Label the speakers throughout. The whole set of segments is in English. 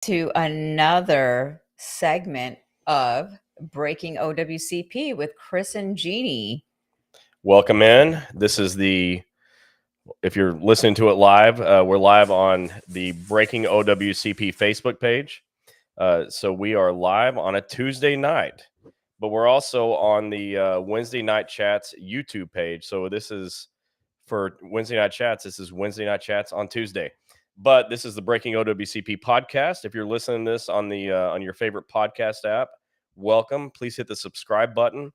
Speaker 1: to another segment of Breaking OWCP with Chris and Gini.
Speaker 2: Welcome in. This is if you're listening to it live, we're live on the Breaking OWCP Facebook page. So we are live on a Tuesday night, but we're also on the Wednesday Night Chats YouTube page. So this is for Wednesday Night Chats. This is Wednesday Night Chats on Tuesday. But this is the Breaking OWCP podcast. If you're listening to this on your favorite podcast app, welcome. Please hit the subscribe button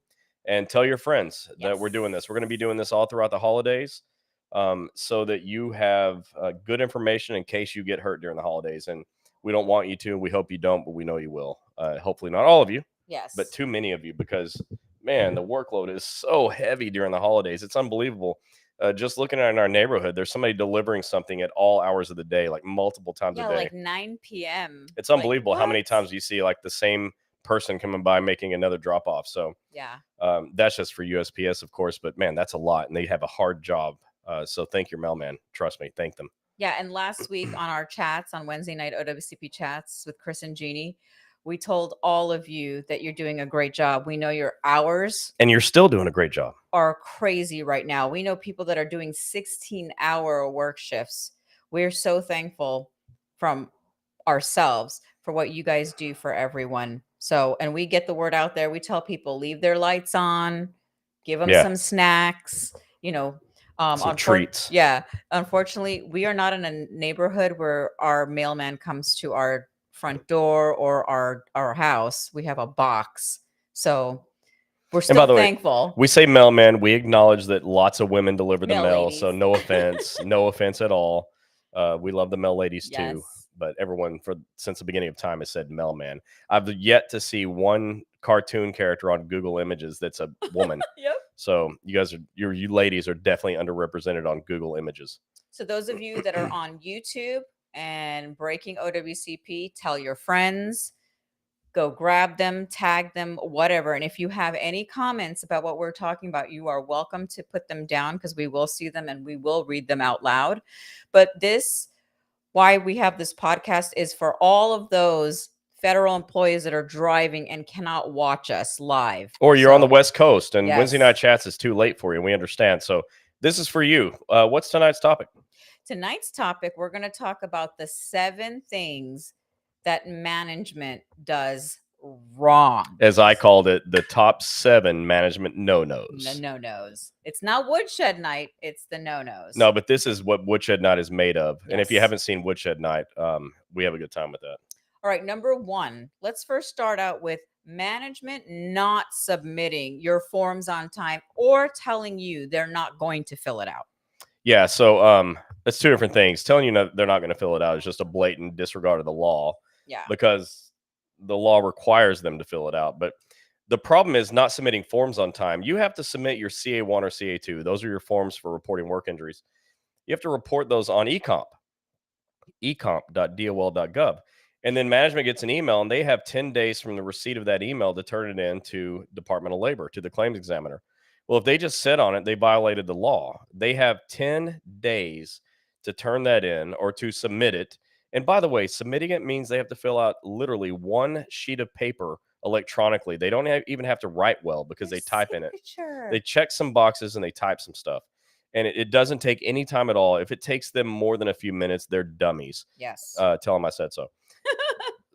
Speaker 2: and tell your friends that we're doing this. We're going to be doing this all throughout the holidays, so that you have good information in case you get hurt during the holidays. And we don't want you to. We hope you don't, but we know you will. Hopefully not all of you, but too many of you, because man, the workload is so heavy during the holidays. It's unbelievable. Just looking at in our neighborhood, there's somebody delivering something at all hours of the day, like multiple times a day.
Speaker 1: Like 9 p.m.
Speaker 2: It's unbelievable how many times you see like the same person coming by making another drop off. So that's just for USPS, of course, but man, that's a lot, and they have a hard job. So thank your mailman. Trust me, thank them.
Speaker 1: Yeah, and last week on our chats on Wednesday night OWCP chats with Chris and Gini, we told all of you that you're doing a great job. We know your hours,
Speaker 2: and you're still doing a great job,
Speaker 1: are crazy right now. We know people that are doing 16-hour work shifts. We're so thankful from ourselves for what you guys do for everyone. So, and we get the word out there. We tell people, leave their lights on, give them some snacks,
Speaker 2: some treats.
Speaker 1: Yeah. Unfortunately, we are not in a neighborhood where our mailman comes to our front door or our house. We have a box. So we're still thankful.
Speaker 2: We say mailman. We acknowledge that lots of women deliver the mail.
Speaker 1: Ladies.
Speaker 2: So no offense, no offense at all. We love the mail ladies too. But everyone since the beginning of time has said mailman. I've yet to see one cartoon character on Google Images that's a woman.
Speaker 1: Yep.
Speaker 2: So you ladies are definitely underrepresented on Google Images.
Speaker 1: So those of you that are on YouTube and Breaking OWCP, tell your friends, go grab them, tag them, whatever. And if you have any comments about what we're talking about, you are welcome to put them down, because we will see them and we will read them out loud. But why we have this podcast is for all of those federal employees that are driving and cannot watch us live.
Speaker 2: Or you're on the West Coast and Wednesday Night Chats is too late for you. We understand. So this is for you. What's tonight's topic?
Speaker 1: Tonight's topic, we're going to talk about the 7 things that management does wrong.
Speaker 2: As I called it, the top 7 management no-nos.
Speaker 1: The no-nos. It's not Woodshed Night. It's the no-nos.
Speaker 2: No, but this is what Woodshed Night is made of. Yes. And if you haven't seen Woodshed Night, we have a good time with that.
Speaker 1: All right. Number 1, let's first start out with management not submitting your forms on time or telling you they're not going to fill it out.
Speaker 2: Yeah. So that's 2 different things. Telling you they're not going to fill it out is just a blatant disregard of the law.
Speaker 1: Yeah.
Speaker 2: Because the law requires them to fill it out. But the problem is not submitting forms on time. You have to submit your CA1 or CA2. Those are your forms for reporting work injuries. You have to report those on ecomp.dol.gov. And then management gets an email, and they have 10 days from the receipt of that email to turn it in to Department of Labor, to the claims examiner. Well, if they just sit on it, they violated the law. They have 10 days to turn that in or to submit it. And by the way, submitting it means they have to fill out literally 1 sheet of paper electronically. They don't even have to write well, because they type in it. They check some boxes and they type some stuff. And it doesn't take any time at all. If it takes them more than a few minutes, they're dummies.
Speaker 1: Yes.
Speaker 2: Tell them I said so.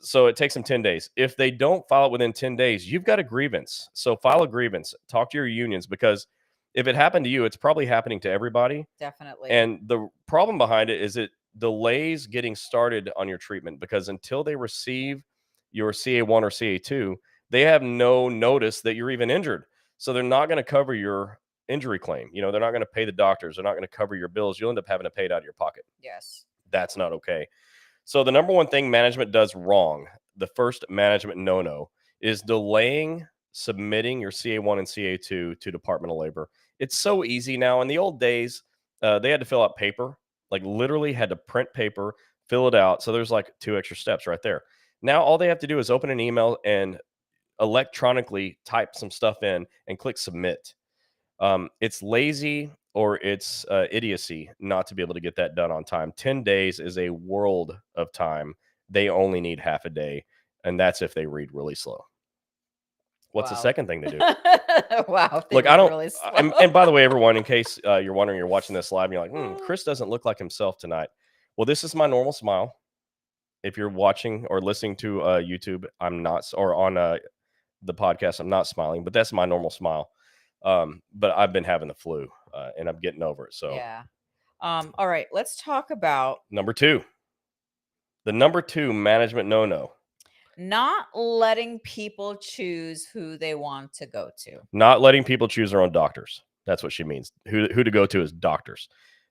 Speaker 2: So it takes them 10 days. If they don't file it within 10 days, you've got a grievance. So file a grievance. Talk to your unions, because if it happened to you, it's probably happening to everybody.
Speaker 1: Definitely.
Speaker 2: And the problem behind it is it delays getting started on your treatment, because until they receive your CA1 or CA2, they have no notice that you're even injured. So they're not going to cover your injury claim. They're not going to pay the doctors. They're not going to cover your bills. You'll end up having to pay it out of your pocket.
Speaker 1: Yes.
Speaker 2: That's not okay. So the number one thing management does wrong, the first management no-no, is delaying submitting your CA1 and CA2 to Department of Labor. It's so easy now. In the old days, they had to fill out paper, like literally had to print paper, fill it out. So there's like 2 extra steps right there. Now all they have to do is open an email and electronically type some stuff in and click submit. It's lazy or it's idiocy not to be able to get that done on time. 10 days is a world of time they only need half a day, and that's if they read really slow. What's the
Speaker 1: Wow.
Speaker 2: second thing to do?
Speaker 1: Wow, if they
Speaker 2: Look, I
Speaker 1: read
Speaker 2: don't.
Speaker 1: really slow.
Speaker 2: And by the way, everyone, in case you're wondering, you're watching this live, and you're like, Chris doesn't look like himself tonight. Well, this is my normal smile. If you're watching or listening to YouTube, I'm not, or on the podcast, I'm not smiling, but that's my normal smile. But I've been having the flu, and I'm getting over it. So,
Speaker 1: Yeah. All right, let's talk about
Speaker 2: number two, the number two management no-no.
Speaker 1: not letting people choose who they want to go to.
Speaker 2: Not letting people choose their own doctors. That's what she means. Who to go to is doctors.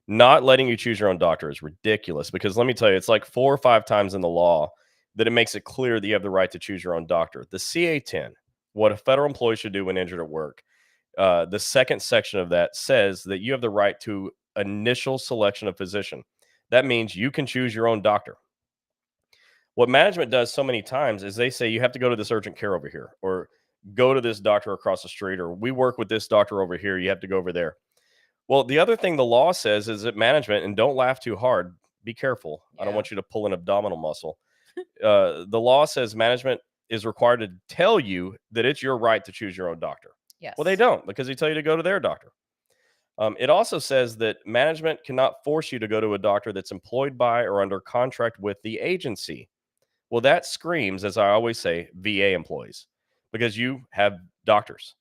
Speaker 2: Not letting you choose your own doctor is ridiculous, because let me tell you, it's like 4 or 5 times in the law that it makes it clear that you have the right to choose your own doctor. The CA-10, what a federal employee should do when injured at work, the second section of that says that you have the right to initial selection of physician. That means you can choose your own doctor. What management does so many times is they say you have to go to this urgent care over here, or go to this doctor across the street, or we work with this doctor over here, you have to go over there. Well, the other thing the law says is that management, and don't laugh too hard, be careful. I don't
Speaker 1: Yeah.
Speaker 2: want you to pull an abdominal muscle. The law says management is required to tell you that it's your right to choose your own doctor.
Speaker 1: Yes.
Speaker 2: Well, they don't, because they tell you to go to their doctor. It also says that management cannot force you to go to a doctor that's employed by or under contract with the agency. Well, that screams, as I always say, VA employees, because you have doctors.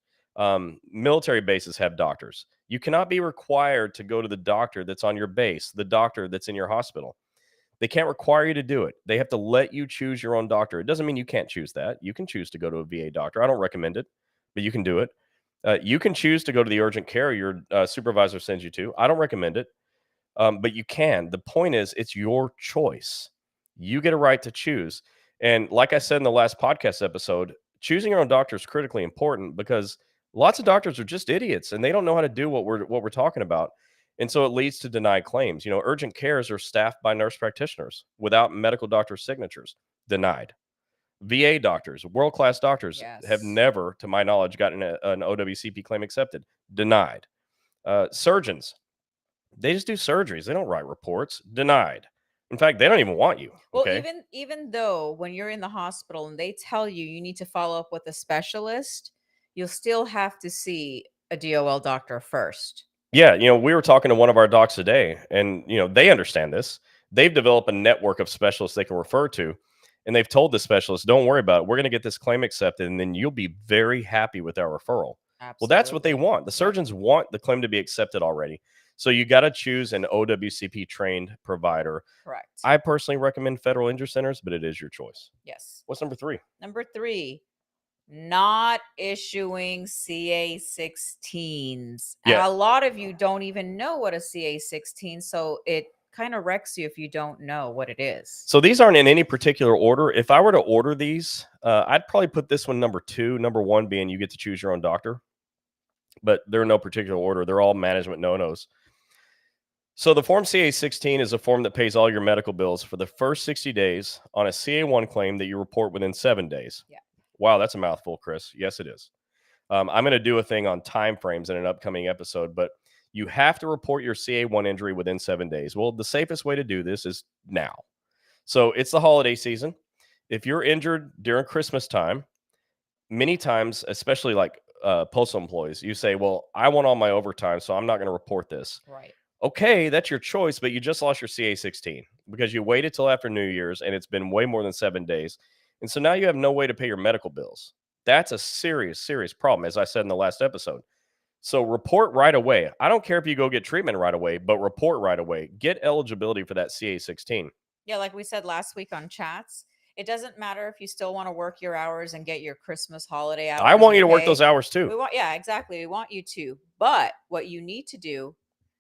Speaker 2: Military bases have doctors. You cannot be required to go to the doctor that's on your base, the doctor that's in your hospital. They can't require you to do it. They have to let you choose your own doctor. It doesn't mean you can't choose that. You can choose to go to a VA doctor. I don't recommend it, but you can do it. You can choose to go to the urgent care your supervisor sends you to. I don't recommend it, but you can. The point is, it's your choice. You get a right to choose. And like I said in the last podcast episode, choosing your own doctor is critically important, because lots of doctors are just idiots and they don't know how to do what we're talking about. And so it leads to denied claims. You know, urgent cares are staffed by nurse practitioners without medical doctor signatures. Denied. VA doctors, world-class doctors, have
Speaker 1: Yes.
Speaker 2: never, to my knowledge, gotten an OWCP claim accepted. Denied. Surgeons, they just do surgeries. They don't write reports. Denied. In fact, they don't even want you.
Speaker 1: Well,
Speaker 2: Okay.
Speaker 1: even though when you're in the hospital and they tell you need to follow up with a specialist, you'll still have to see a DOL doctor first.
Speaker 2: Yeah, we were talking to one of our docs today, and they understand this. They've developed a network of specialists they can refer to, and they've told the specialist, "Don't worry about it. We're going to get this claim accepted, and then you'll be very happy with our referral." Well, that's what they
Speaker 1: Absolutely.
Speaker 2: want. The surgeons want the claim to be accepted already. So you got to choose an OWCP trained provider.
Speaker 1: Correct.
Speaker 2: I personally recommend federal injury centers, but it is your choice.
Speaker 1: Yes.
Speaker 2: What's number 3?
Speaker 1: Number 3, not issuing CA-16s. And
Speaker 2: Yeah.
Speaker 1: a lot of you don't even know what a CA-16, so it kind of wrecks you if you don't know what it is.
Speaker 2: So these aren't in any particular order. If I were to order these, I'd probably put this one number 2, number 1 being you get to choose your own doctor. But they're in no particular order. They're all management no-nos. So the Form CA-16 is a form that pays all your medical bills for the first 60 days on a CA-1 claim that you report within 7 days.
Speaker 1: Yeah.
Speaker 2: Wow, that's a mouthful, Chris. Yes, it is. I'm going to do a thing on timeframes in an upcoming episode, but you have to report your CA-1 injury within 7 days. Well, the safest way to do this is now. So it's the holiday season. If you're injured during Christmas time, many times, especially like postal employees, you say, well, I want all my overtime, so I'm not going to report this.
Speaker 1: Right.
Speaker 2: Okay, that's your choice, but you just lost your CA-16 because you waited till after New Year's and it's been way more than 7 days. And so now you have no way to pay your medical bills. That's a serious, serious problem, as I said in the last episode. So report right away. I don't care if you go get treatment right away, but report right away. Get eligibility for that CA-16.
Speaker 1: Yeah, like we said last week on chats, it doesn't matter if you still want to work your hours and get your Christmas holiday hours.
Speaker 2: I want you to work
Speaker 1: okay?
Speaker 2: those hours too.
Speaker 1: Yeah, exactly. We want you to. But what you need to do,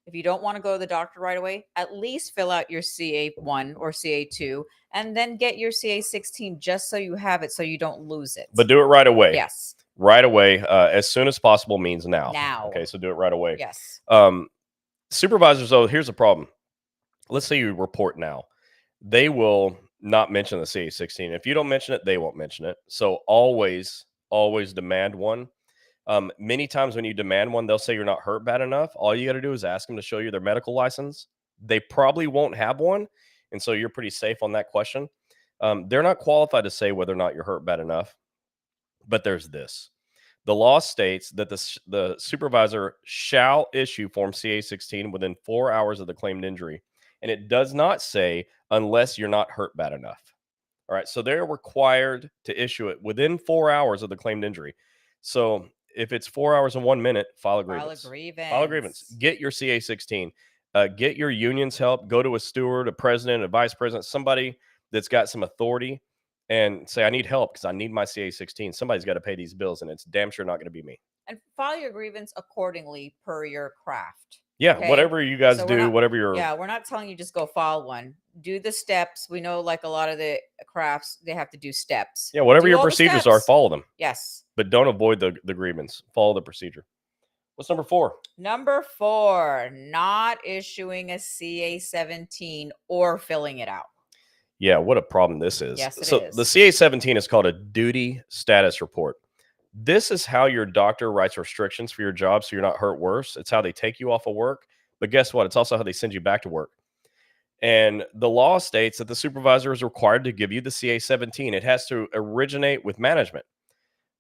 Speaker 1: if you don't want to go to the doctor right away, at least fill out your CA-1 or CA-2 and then get your CA-16 just so you have it, so you don't lose it.
Speaker 2: But do it right away.
Speaker 1: Yes.
Speaker 2: Right away. As soon as possible means now.
Speaker 1: Now.
Speaker 2: Okay, so do it right away.
Speaker 1: Yes.
Speaker 2: Supervisors, though, here's the problem. Let's say you report now. They will not mention the CA-16. If you don't mention it, they won't mention it. So always demand one. Many times when you demand one, they'll say you're not hurt bad enough. All you got to do is ask them to show you their medical license. They probably won't have one, and so you're pretty safe on that question. They're not qualified to say whether or not you're hurt bad enough. But there's this. The law states that the supervisor shall issue Form CA-16 within 4 hours of the claimed injury. And it does not say unless you're not hurt bad enough. All right. So they're required to issue it within 4 hours of the claimed injury. So if it's 4 hours and 1 minute, file a grievance. File a grievance. Get your CA-16. Get your union's help. Go to a steward, a president, a vice president, somebody that's got some authority, and say, I need help because I need my CA-16. Somebody's got to pay these bills, and it's damn sure not going to be me.
Speaker 1: And file your grievance accordingly per your craft.
Speaker 2: Yeah,
Speaker 1: okay?
Speaker 2: Whatever you guys do, whatever you're...
Speaker 1: Yeah, we're not telling you just go file one. Do the steps. We know, like a lot of the crafts, they have to do steps.
Speaker 2: Yeah, whatever your procedures are, follow them.
Speaker 1: Yes.
Speaker 2: But don't avoid the grievance. Follow the procedure. What's number 4?
Speaker 1: Number 4, not issuing a CA-17 or filling it out.
Speaker 2: Yeah, what a problem this is.
Speaker 1: Yes, it is.
Speaker 2: The CA-17 is called a duty status report. This is how your doctor writes restrictions for your job so you're not hurt worse. It's how they take you off of work. But guess what? It's also how they send you back to work. And the law states that the supervisor is required to give you the CA-17. It has to originate with management.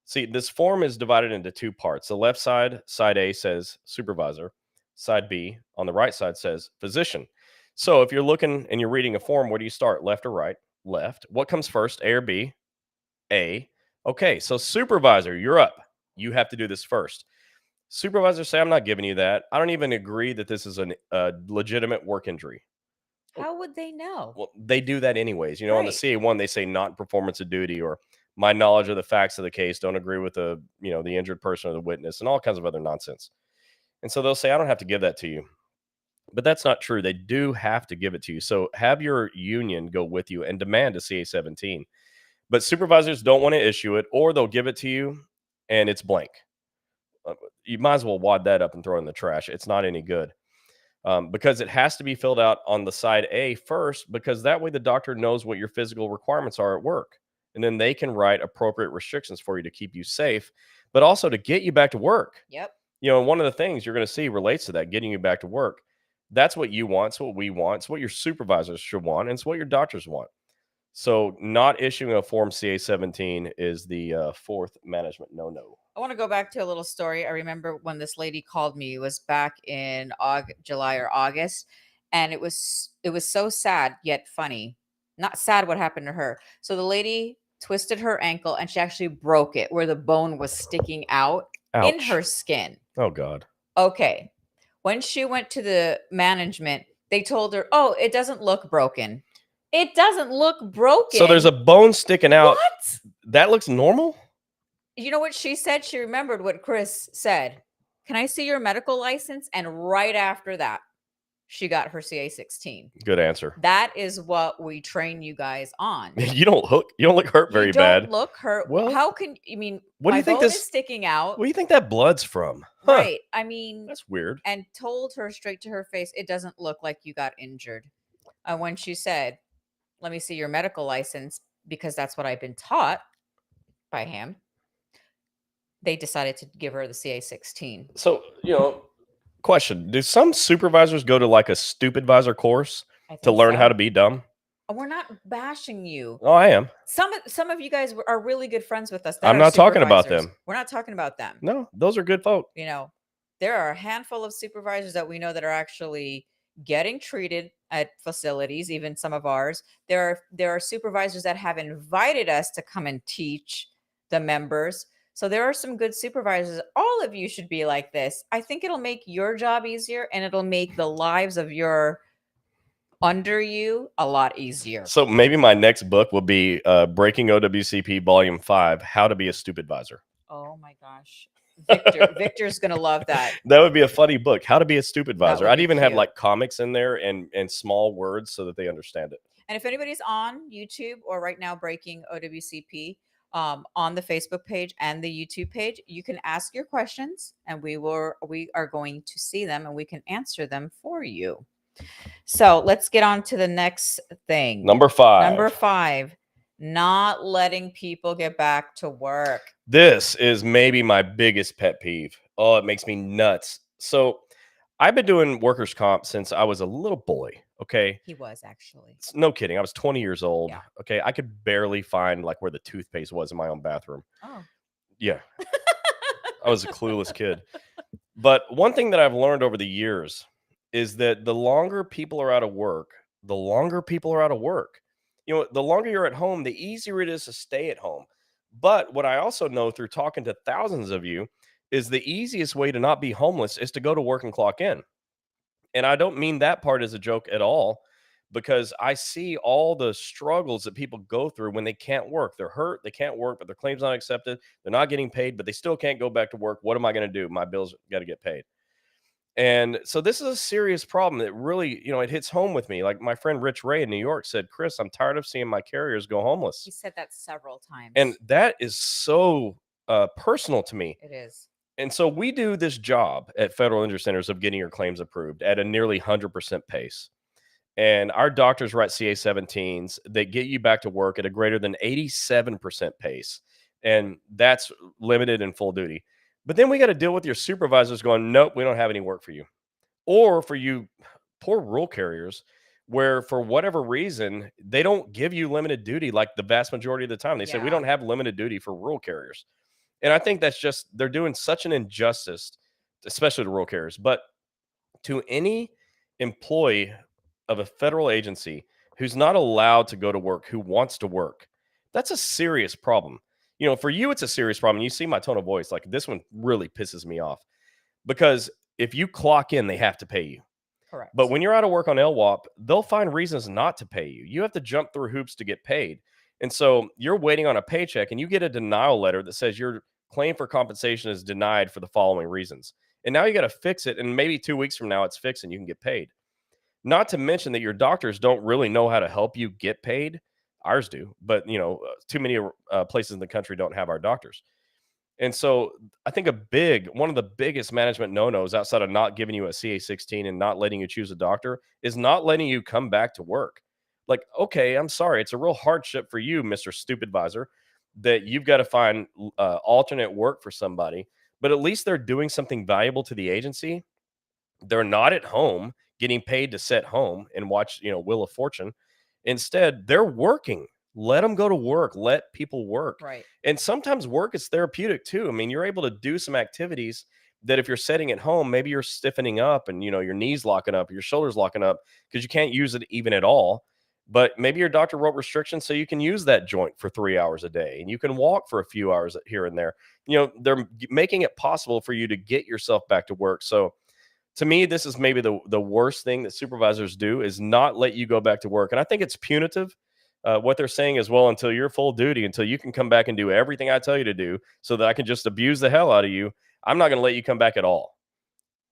Speaker 2: See, this form is divided into 2 parts. The left side, side A, says supervisor. Side B, on the right side, says physician. So if you're looking and you're reading a form, where do you start? Left or right? Left. What comes first, A or B? A. Okay, so supervisor, you're up. You have to do this first. Supervisors say, I'm not giving you that. I don't even agree that this is a legitimate work injury.
Speaker 1: How would they know?
Speaker 2: Well, they do that anyways. On the CA-1, they say not performance of duty, or my knowledge of the facts of the case don't agree with the injured person or the witness, and all kinds of other nonsense. And so they'll say, I don't have to give that to you. But that's not true. They do have to give it to you. So have your union go with you and demand a CA-17. But supervisors don't want to issue it, or they'll give it to you and it's blank. You might as well wad that up and throw it in the trash. It's not any good. Because it has to be filled out on the side A first, because that way the doctor knows what your physical requirements are at work. And then they can write appropriate restrictions for you to keep you safe, but also to get you back to work.
Speaker 1: Yep.
Speaker 2: And one of the things you're going to see relates to that, getting you back to work. That's what you want. It's what we want. It's what your supervisors should want. And it's what your doctors want. So not issuing a Form CA-17 is the 4th management no-no.
Speaker 1: I want to go back to a little story. I remember when this lady called me. It was back in July or August. And it was so sad, yet funny. Not sad what happened to her. So the lady twisted her ankle and she actually broke it where the bone was sticking out.
Speaker 2: Ouch.
Speaker 1: In her skin.
Speaker 2: Oh, God.
Speaker 1: Okay. When she went to the management, they told her, oh, it doesn't look broken. It doesn't look broken.
Speaker 2: So there's a bone sticking out.
Speaker 1: What?
Speaker 2: That looks normal?
Speaker 1: You know what she said? She remembered what Chris said. Can I see your medical license? And right after that, she got her CA-16.
Speaker 2: Good answer.
Speaker 1: That is what we train you guys on.
Speaker 2: You don't look hurt very bad.
Speaker 1: You don't look hurt.
Speaker 2: Well,
Speaker 1: how can you mean?
Speaker 2: What do you think
Speaker 1: this is sticking out?
Speaker 2: What do you think that blood's from?
Speaker 1: Huh. Right. I mean,
Speaker 2: that's weird.
Speaker 1: And told her straight to her face, it doesn't look like you got injured. When she said, let me see your medical license, because that's what I've been taught by him, they decided to give her the CA-16.
Speaker 2: So, question, do some supervisors go to like a stupid advisor course to learn how to be dumb?
Speaker 1: We're not bashing you.
Speaker 2: Oh, I am.
Speaker 1: Some of you guys are really good friends with us.
Speaker 2: I'm not talking about them.
Speaker 1: We're not talking about them.
Speaker 2: No, those are good folk.
Speaker 1: There are a handful of supervisors that we know that are actually getting treated at facilities, even some of ours. There are supervisors that have invited us to come and teach the members. So there are some good supervisors. All of you should be like this. I think it'll make your job easier, and it'll make the lives of your under you a lot easier.
Speaker 2: So maybe my next book will be Breaking OWCP Volume 5, How to Be a Stupid Advisor.
Speaker 1: Oh my gosh. Victor's going to love that.
Speaker 2: That would be a funny book, How to Be a Stupid Advisor. I'd even have like comics in there and small words so that they understand it. And
Speaker 1: if anybody's on YouTube or right now Breaking OWCP, on the Facebook page and the YouTube page, you can ask your questions and we are going to see them and we can answer them for you. So let's get on to the next thing.
Speaker 2: Number
Speaker 1: 5, not letting people get back to work.
Speaker 2: This is maybe my biggest pet peeve. Oh, it makes me nuts. So I've been doing workers' comp since I was a little boy. Okay.
Speaker 1: He was actually.
Speaker 2: No kidding. I was 20 years old.
Speaker 1: Yeah.
Speaker 2: Okay. I could barely find like where the toothpaste was in my own bathroom.
Speaker 1: Oh.
Speaker 2: Yeah. I was a clueless kid. But one thing that I've learned over the years is that the longer people are out of work, the longer people are out of work. The longer you're at home, the easier it is to stay at home. But what I also know through talking to thousands of you is the easiest way to not be homeless is to go to work and clock in. And I don't mean that part as a joke at all, because I see all the struggles that people go through when they can't work. They're hurt, they can't work, but their claim's not accepted. They're not getting paid, but they still can't go back to work. What am I going to do? My bills got to get paid. And so this is a serious problem that really, it hits home with me. Like my friend Rich Ray in New York said, Chris, I'm tired of seeing my carriers go homeless.
Speaker 1: He said that several times.
Speaker 2: And that is so personal to me.
Speaker 1: It is.
Speaker 2: And so we do this job at federal injury centers of getting your claims approved at a nearly 100% pace. And our doctors write CA-17s that get you back to work at a greater than 87% pace. And that's limited and full duty. But then we got to deal with your supervisors going, nope, we don't have any work for you. Or for you poor rural carriers, where for whatever reason, they don't give you limited duty like the vast majority of the time. They say, we
Speaker 1: Yeah.
Speaker 2: don't have limited duty for rural carriers. And I think that's just, they're doing such an injustice, especially to rural carriers. But to any employee of a federal agency who's not allowed to go to work, who wants to work, that's a serious problem. For you, it's a serious problem. You see my tone of voice, like this one really pisses me off because if you clock in, they have to pay you.
Speaker 1: Correct.
Speaker 2: But when you're out of work on LWAP, they'll find reasons not to pay you. You have to jump through hoops to get paid. And so you're waiting on a paycheck and you get a denial letter that says your claim for compensation is denied for the following reasons. And now you got to fix it. And maybe 2 weeks from now, it's fixed and you can get paid. Not to mention that your doctors don't really know how to help you get paid. Ours do, but too many places in the country don't have our doctors. And so I think one of the biggest management no-nos outside of not giving you a CA-16 and not letting you choose a doctor is not letting you come back to work. Like, okay, I'm sorry. It's a real hardship for you, Mr. Stupid Visor, that you've got to find alternate work for somebody, but at least they're doing something valuable to the agency. They're not at home getting paid to sit home and watch, Wheel of Fortune. Instead, they're working. Let them go to work. Let people work.
Speaker 1: Right.
Speaker 2: And sometimes work is therapeutic too. I mean, you're able to do some activities that if you're sitting at home, maybe you're stiffening up and, your knees locking up, your shoulders locking up because you can't use it even at all. But maybe your doctor wrote restrictions so you can use that joint for 3 hours a day and you can walk for a few hours here and there. They're making it possible for you to get yourself back to work. So to me, this is maybe the worst thing that supervisors do is not let you go back to work. And I think it's punitive. What they're saying is, well, until you're full duty, until you can come back and do everything I tell you to do so that I can just abuse the hell out of you, I'm not going to let you come back at all.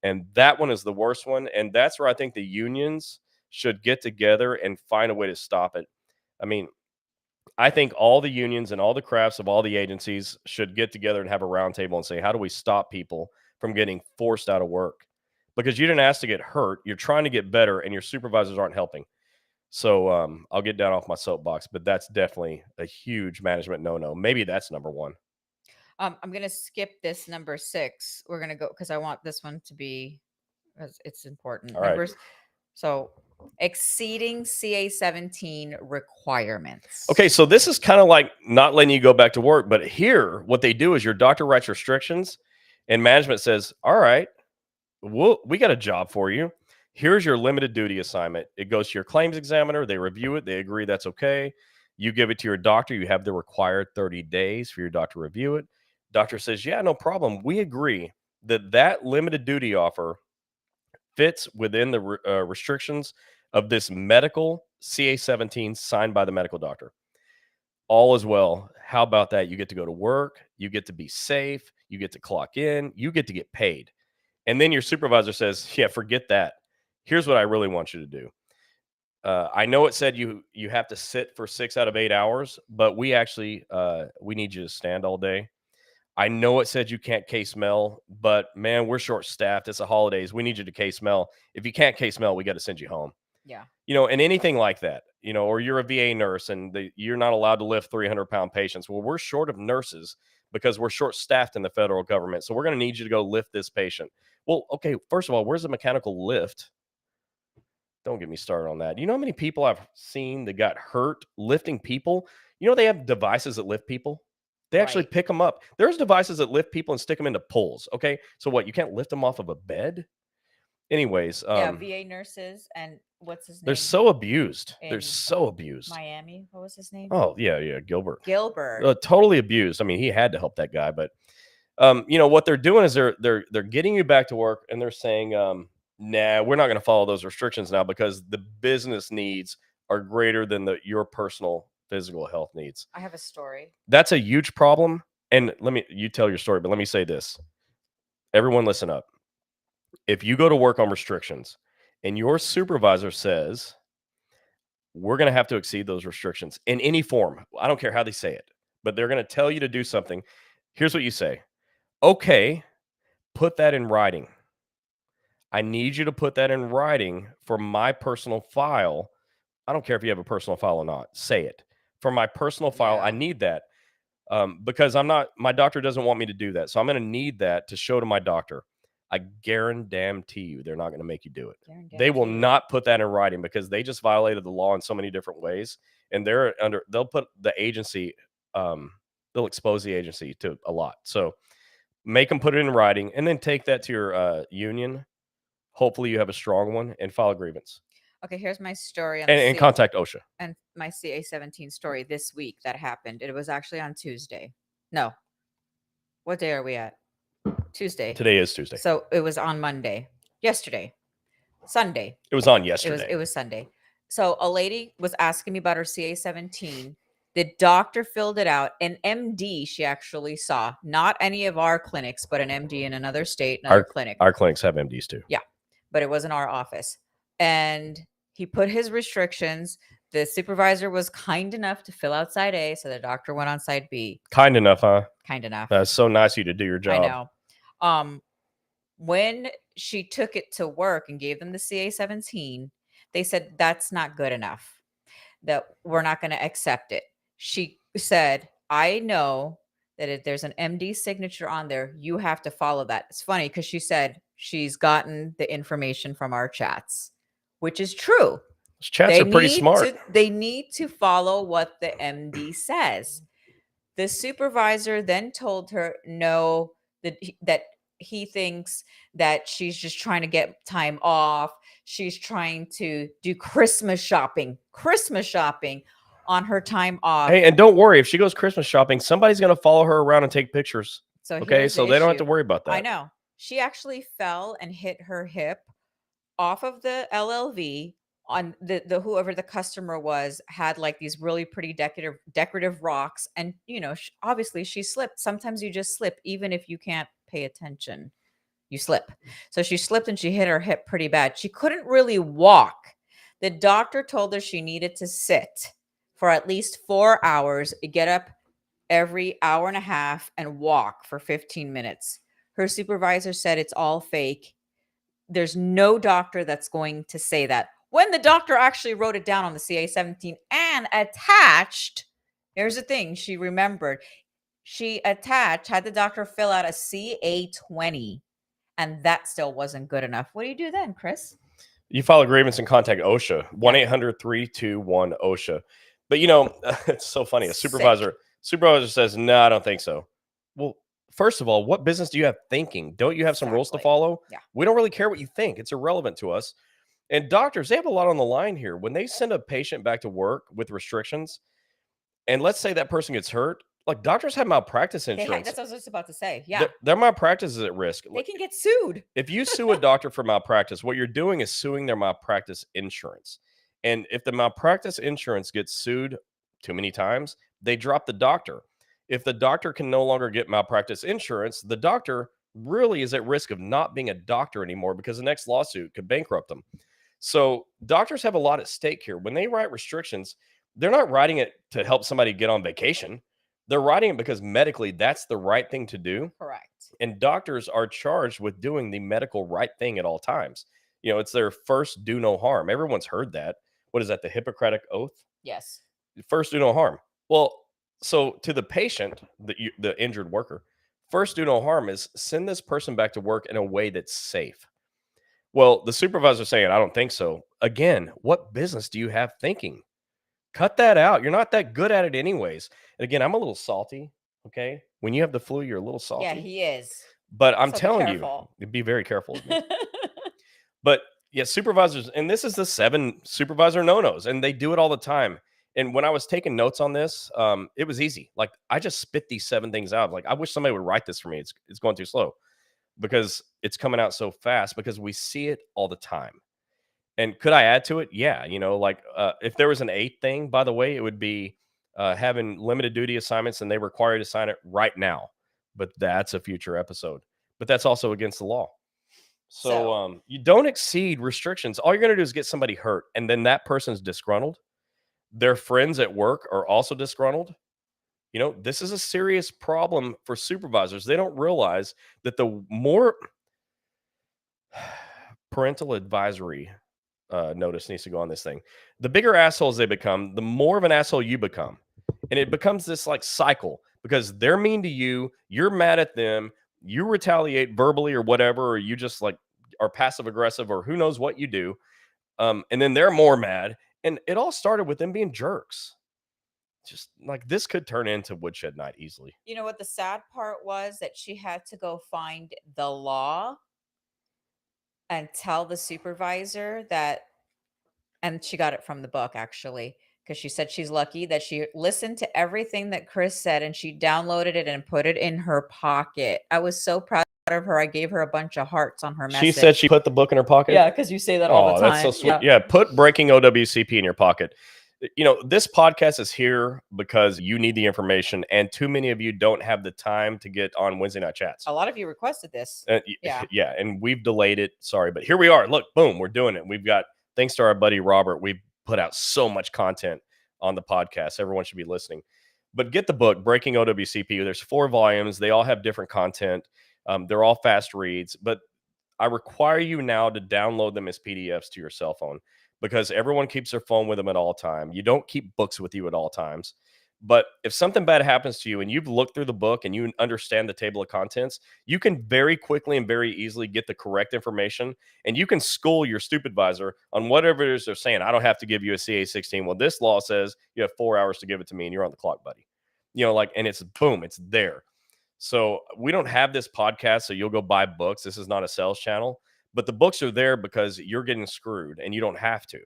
Speaker 2: And that one is the worst one. And that's where I think the unions should get together and find a way to stop it. I mean, I think all the unions and all the crafts of all the agencies should get together and have a roundtable and say, how do we stop people from getting forced out of work? Because you didn't ask to get hurt. You're trying to get better and your supervisors aren't helping. So I'll get down off my soapbox, but that's definitely a huge management no-no. Maybe that's number one.
Speaker 1: I'm going to skip this number 6. We're going to go because I want this one to be, it's important.
Speaker 2: All right.
Speaker 1: So exceeding CA-17 requirements.
Speaker 2: Okay, so this is kind of like not letting you go back to work, but here what they do is your doctor writes restrictions and management says, all right, we got a job for you. Here's your limited duty assignment. It goes to your claims examiner. They review it. They agree that's okay. You give it to your doctor. You have the required 30 days for your doctor to review it. Doctor says, yeah, no problem. We agree that limited duty offer fits within the restrictions of this medical CA-17 signed by the medical doctor. All is well. How about that? You get to go to work. You get to be safe. You get to clock in. You get to get paid. And then your supervisor says, yeah, forget that. Here's what I really want you to do. I know it said you have to sit for 6 out of 8 hours, but we actually, we need you to stand all day. I know it said you can't K-smell, but man, we're short staffed. It's the holidays. We need you to K-smell. If you can't K-smell, we got to send you home.
Speaker 1: Yeah.
Speaker 2: And anything like that, or you're a VA nurse and you're not allowed to lift 300-pound patients. Well, we're short of nurses because we're short staffed in the federal government. So we're going to need you to go lift this patient. Well, okay, first of all, where's the mechanical lift? Don't get me started on that. You know how many people I've seen that got hurt lifting people? You know, they have devices that lift people. They actually
Speaker 1: Right.
Speaker 2: pick them up. There's devices that lift people and stick them into poles. Okay. So what? You can't lift them off of a bed? Anyways,
Speaker 1: Yeah, VA nurses and what's his
Speaker 2: they're
Speaker 1: name
Speaker 2: so abused. They're
Speaker 1: in
Speaker 2: so abused.
Speaker 1: Miami? What was his name?
Speaker 2: Oh, yeah, yeah, Gilbert.
Speaker 1: Gilbert.
Speaker 2: Totally abused. I mean, he had to help that guy, but you know what they're doing is they're getting you back to work, and they're saying, "Nah, we're not going to follow those restrictions now because the business needs are greater than your personal physical health needs."
Speaker 1: I have a story.
Speaker 2: That's a huge problem. And you tell your story, but let me say this: everyone, listen up. If you go to work on restrictions, and your supervisor says we're going to have to exceed those restrictions in any form, I don't care how they say it, but they're going to tell you to do something. Here's what you say: "Okay, put that in writing. I need you to put that in writing for my personal file." I don't care if you have a personal file or not. Say it. "For my personal file, I
Speaker 1: Yeah.
Speaker 2: need that because my doctor doesn't want me to do that. So I'm going to need that to show to my doctor." I guarantee you they're not going to make you do it. They will
Speaker 1: Guarantee.
Speaker 2: not put that in writing because they just violated the law in so many different ways. And they'll put the agency, they'll expose the agency to a lot. So make them put it in writing and then take that to your union. Hopefully you have a strong one and file a grievance
Speaker 1: Okay, here's my story on
Speaker 2: and contact OSHA.
Speaker 1: and my CA-17 story this week that happened. It was actually on Tuesday. No. What day are we at? Tuesday.
Speaker 2: Today is Tuesday.
Speaker 1: So it was on Monday. Yesterday. Sunday.
Speaker 2: It was on
Speaker 1: It
Speaker 2: yesterday.
Speaker 1: was Sunday. So a lady was asking me about her CA-17. The doctor filled it out. An MD she actually saw, not any of our clinics, but an MD in another state, another clinic.
Speaker 2: Our clinics have MDs too.
Speaker 1: Yeah, but it wasn't our office. And he put his restrictions. The supervisor was kind enough to fill out side A, so the doctor went on side B.
Speaker 2: Kind enough, huh?
Speaker 1: Kind enough.
Speaker 2: That's so nice of you to do your job.
Speaker 1: I know. When she took it to work and gave them the CA-17, they said that's not good enough. That we're not going to accept it. She said, "I know that if there's an MD signature on there, you have to follow that." It's funny because she said she's gotten the information from our chats, which is true.
Speaker 2: Those chats are pretty smart.
Speaker 1: They need to follow what the MD says. The supervisor then told her no, that he thinks that she's just trying to get time off. She's trying to do Christmas shopping on her time off.
Speaker 2: Hey, and don't worry, if she goes Christmas shopping, somebody's going to follow her around and take pictures.
Speaker 1: So
Speaker 2: Okay, so they don't have to worry about that.
Speaker 1: I know. She actually fell and hit her hip off of the LLV on the whoever the customer was had like these really pretty decorative rocks, and obviously she slipped. Sometimes you just slip even if you can't pay attention. You slip. So she slipped and she hit her hip pretty bad. She couldn't really walk. The doctor told her she needed to sit for at least 4 hours, get up every hour and a half and walk for 15 minutes. Her supervisor said it's all fake. There's no doctor that's going to say that. When the doctor actually wrote it down on the CA-17 and attached, here's the thing she remembered. She had the doctor fill out a CA-20, and that still wasn't good enough. What do you do then, Chris?
Speaker 2: You file a grievance and contact OSHA, 1-800-321-OSHA. But it's so funny. A supervisor says, "No, I don't think so." Well, first of all, what business do you have thinking? Don't you have some rules to follow?
Speaker 1: Yeah.
Speaker 2: We don't really care what you think. It's irrelevant to us. And doctors, they have a lot on the line here. When they send a patient back to work with restrictions, and let's say that person gets hurt, like doctors have malpractice insurance.
Speaker 1: That's what I was just about to say. Yeah.
Speaker 2: Their malpractice is at risk.
Speaker 1: They can get sued.
Speaker 2: If you sue a doctor for malpractice, what you're doing is suing their malpractice insurance. And if the malpractice insurance gets sued too many times, they drop the doctor. If the doctor can no longer get malpractice insurance, the doctor really is at risk of not being a doctor anymore because the next lawsuit could bankrupt them. So doctors have a lot at stake here. When they write restrictions, they're not writing it to help somebody get on vacation. They're writing it because medically that's the right thing to do.
Speaker 1: Correct.
Speaker 2: And doctors are charged with doing the medical right thing at all times. It's their first do no harm. Everyone's heard that. What is that? The Hippocratic Oath?
Speaker 1: Yes.
Speaker 2: First do no harm. Well, so to the patient, the injured worker, first do no harm is send this person back to work in a way that's safe. Well, the supervisor's saying, I don't think so. Again, what business do you have thinking? Cut that out. You're not that good at it anyways. And again, I'm a little salty. Okay. When you have the flu, you're a little
Speaker 1: Yeah,
Speaker 2: salty.
Speaker 1: he is.
Speaker 2: But I'm
Speaker 1: So be
Speaker 2: telling you,
Speaker 1: careful.
Speaker 2: be very careful with me. But yeah, supervisors, and this is the 7 supervisor no-nos, and they do it all the time. And when I was taking notes on this, it was easy. Like I just spit these 7 things out. Like I wish somebody would write this for me. It's going too slow because it's coming out so fast because we see it all the time. And could I add to it? Yeah, like if there was an 8th thing, by the way, it would be having limited duty assignments, and they require you to sign it right now. But that's a future episode. But that's also against the law. So you don't exceed restrictions. All you're going to do is get somebody hurt, and then that person's disgruntled. Their friends at work are also disgruntled. This is a serious problem for supervisors. They don't realize that the more parental advisory notice needs to go on this thing. The bigger assholes they become, the more of an asshole you become. And it becomes this like cycle because they're mean to you, you're mad at them, you retaliate verbally or whatever, or you just like are passive aggressive or who knows what you do. And then they're more mad. And it all started with them being jerks. Just like this could turn into Woodshed Night easily.
Speaker 1: You know what the sad part was? That she had to go find the law and tell the supervisor that, and she got it from the book actually, because she said she's lucky that she listened to everything that Chris said and she downloaded it and put it in her pocket. I was so proud of her. I gave her a bunch of hearts on her message.
Speaker 2: She said she put the book in her pocket?
Speaker 1: Yeah, because you say that all the time.
Speaker 2: That's so sweet. Yeah, put Breaking OWCP in your pocket. This podcast is here because you need the information, and too many of you don't have the time to get on Wednesday night chats.
Speaker 1: A lot of you requested this.
Speaker 2: Yeah, and we've delayed it. Sorry, but here we are. Look, boom, we're doing it. We've got, thanks to our buddy Robert, we've put out so much content on the podcast. Everyone should be listening. But get the book, Breaking OWCP. There's 4 volumes. They all have different content. They're all fast reads, but I require you now to download them as PDFs to your cell phone because everyone keeps their phone with them at all time. You don't keep books with you at all times. But if something bad happens to you and you've looked through the book and you understand the table of contents, you can very quickly and very easily get the correct information, and you can school your supervisor on whatever it is they're saying. I don't have to give you a CA-16. Well, this law says you have 4 hours to give it to me and you're on the clock, buddy. And it's boom, it's there. So we don't have this podcast, so you'll go buy books. This is not a sales channel, but the books are there because you're getting screwed and you don't have to,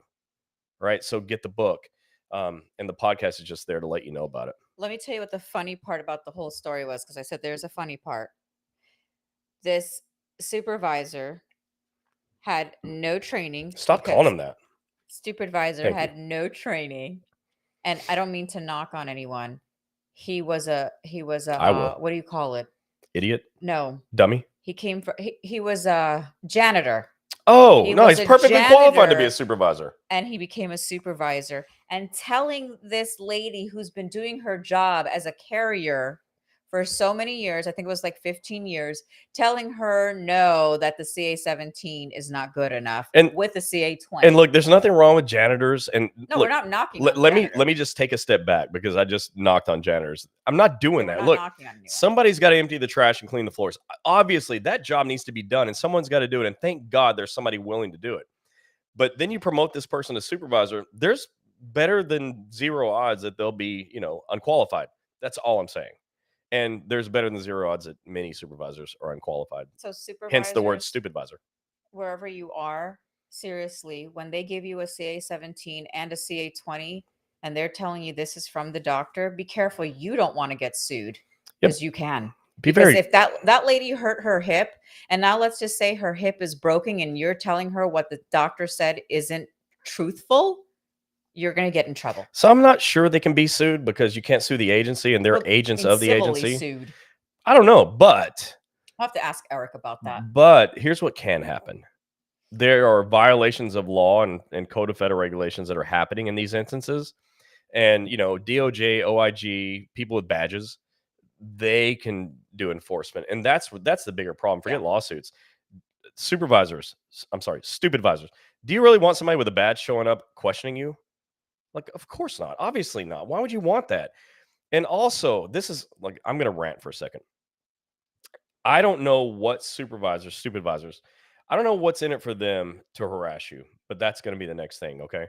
Speaker 2: right? So get the book. And the podcast is just there to let you know about it.
Speaker 1: Let me tell you what the funny part about the whole story was, because I said there's a funny part. This supervisor had no training.
Speaker 2: Stop calling him that.
Speaker 1: Supervisor had no training. And I don't mean to knock on anyone. He was a what do you call it?
Speaker 2: Idiot?
Speaker 1: No.
Speaker 2: Dummy?
Speaker 1: He was a janitor.
Speaker 2: Oh, no, he's perfectly qualified to be a supervisor.
Speaker 1: And he became a supervisor. And telling this lady who's been doing her job as a carrier for so many years, I think it was like 15 years, telling her no, that the CA-17 is not good enough, and with the CA-20.
Speaker 2: And look, there's nothing wrong with janitors. And
Speaker 1: no,
Speaker 2: look,
Speaker 1: we're not knocking.
Speaker 2: Let me just take a step back because I just knocked on janitors. I'm not doing that. Look, somebody's got to empty the trash and clean the floors. Obviously, that job needs to be done, and someone's got to do it. And thank God there's somebody willing to do it. But then you promote this person as supervisor. There's better than 0 odds that they'll be, unqualified. That's all I'm saying. And there's better than 0 odds that many supervisors are unqualified.
Speaker 1: So supervisors,
Speaker 2: hence the word stupidvisor.
Speaker 1: Wherever you are, seriously, when they give you a CA-17 and a CA-20 and they're telling you this is from the doctor, be careful. You don't want to get sued, because you can. Because if that lady hurt her hip, and now let's just say her hip is broken and you're telling her what the doctor said isn't truthful, you're going to get in trouble.
Speaker 2: So I'm not sure they can be sued because you can't sue the agency and they're agents of the agency.
Speaker 1: Sued.
Speaker 2: I don't know, but
Speaker 1: I'll have to ask Eric about that.
Speaker 2: But here's what can happen. There are violations of law and Code of Federal Regulations that are happening in these instances. And, DOJ, OIG, people with badges, they can do enforcement. And that's the bigger problem. Forget lawsuits. Stupidvisors. Do you really want somebody with a badge showing up questioning you? Like, of course not. Obviously not. Why would you want that? And also, this is like, I'm going to rant for a second. I don't know what stupidvisors. I don't know what's in it for them to harass you, but that's going to be the next thing. Okay.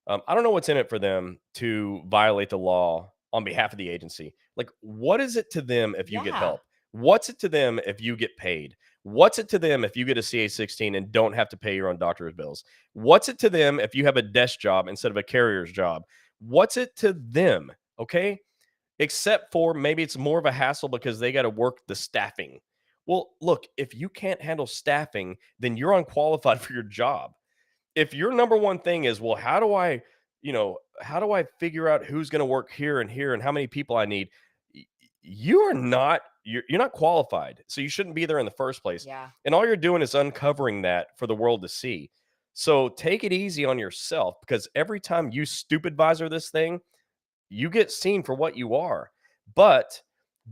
Speaker 2: I don't know what's in it for them to violate the law on behalf of the agency. Like, what is it to them if you get
Speaker 1: Yeah.
Speaker 2: help? What's it to them if you get paid? What's it to them if you get a CA-16 and don't have to pay your own doctor's bills? What's it to them if you have a desk job instead of a carrier's job? What's it to them? Okay. Except for maybe it's more of a hassle because they got to work the staffing. Well, look, if you can't handle staffing, then you're unqualified for your job. If your number one thing is, well, how do I figure out who's going to work here and here and how many people I need? You are not you're not qualified. So you shouldn't be there in the first place.
Speaker 1: Yeah.
Speaker 2: And all you're doing is uncovering that for the world to see. So take it easy on yourself, because every time you stupid visor this thing, you get seen for what you are. But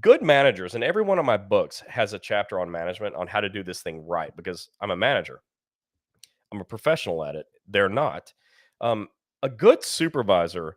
Speaker 2: good managers, and every one of my books has a chapter on management, on how to do this thing right, because I'm a manager. I'm a professional at it. They're not. Um, a good supervisor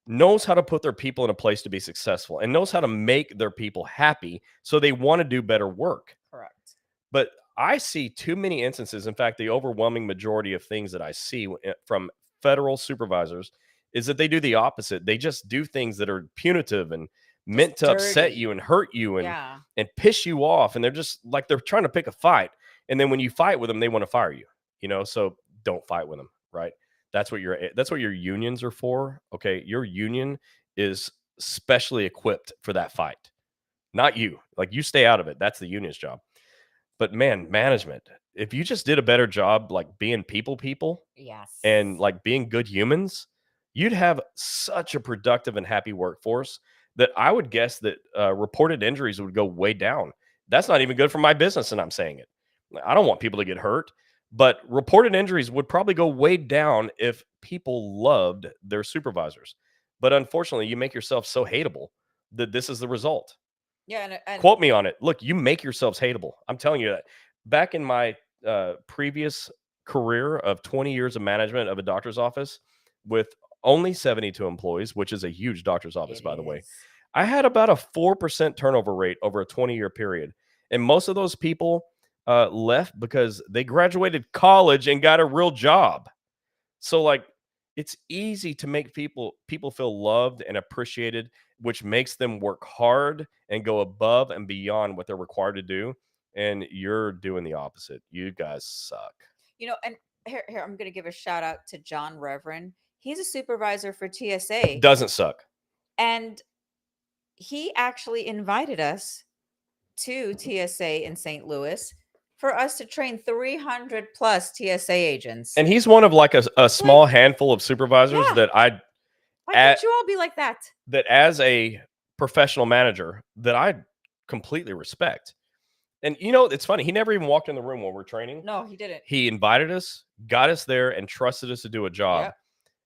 Speaker 2: knows how to put their people in a place to be successful and knows how to make their people happy so they want to do better work.
Speaker 1: Correct.
Speaker 2: But I see too many instances. In fact, the overwhelming majority of things that I see from federal supervisors is that they do the opposite. They just do things that are punitive and meant
Speaker 1: Just
Speaker 2: to upset
Speaker 1: dirty.
Speaker 2: you and hurt you
Speaker 1: Yeah.
Speaker 2: and piss you off. And they're just like, they're trying to pick a fight. And then when you fight with them, they want to fire you. So don't fight with them, right? That's what your unions are for. Okay, your union is specially equipped for that fight, not you. Like, you stay out of it. That's the union's job. But man, management, if you just did a better job, like being people
Speaker 1: Yes.
Speaker 2: and like being good humans, you'd have such a productive and happy workforce that I would guess that reported injuries would go way down. That's not even good for my business, and I'm saying it. I don't want people to get hurt, but reported injuries would probably go way down if people loved their supervisors. But unfortunately, you make yourself so hateable that this is the result.
Speaker 1: Yeah. And
Speaker 2: Quote me on it. Look, you make yourselves hateable. I'm telling you that. Back in my previous career of 20 years of management of a doctor's office with only 72 employees, which is a huge doctor's office,
Speaker 1: it
Speaker 2: by the way,
Speaker 1: is.
Speaker 2: I had about a 4% turnover rate over a 20-year period. And most of those people left because they graduated college and got a real job. So, like, it's easy to make people feel loved and appreciated, which makes them work hard and go above and beyond what they're required to do. And you're doing the opposite. You guys suck.
Speaker 1: And here I'm going to give a shout out to John Reverend. He's a supervisor for TSA,
Speaker 2: Doesn't suck.
Speaker 1: and he actually invited us to TSA in St. Louis for us to train 300 plus TSA agents.
Speaker 2: And he's one of like a small handful of supervisors
Speaker 1: Yeah.
Speaker 2: that
Speaker 1: Why can't you all be like that?
Speaker 2: as a professional manager, that I completely respect. And it's funny. He never even walked in the room when we're training.
Speaker 1: No, he didn't.
Speaker 2: He invited us, got us there, and trusted us to do a job.
Speaker 1: Yep.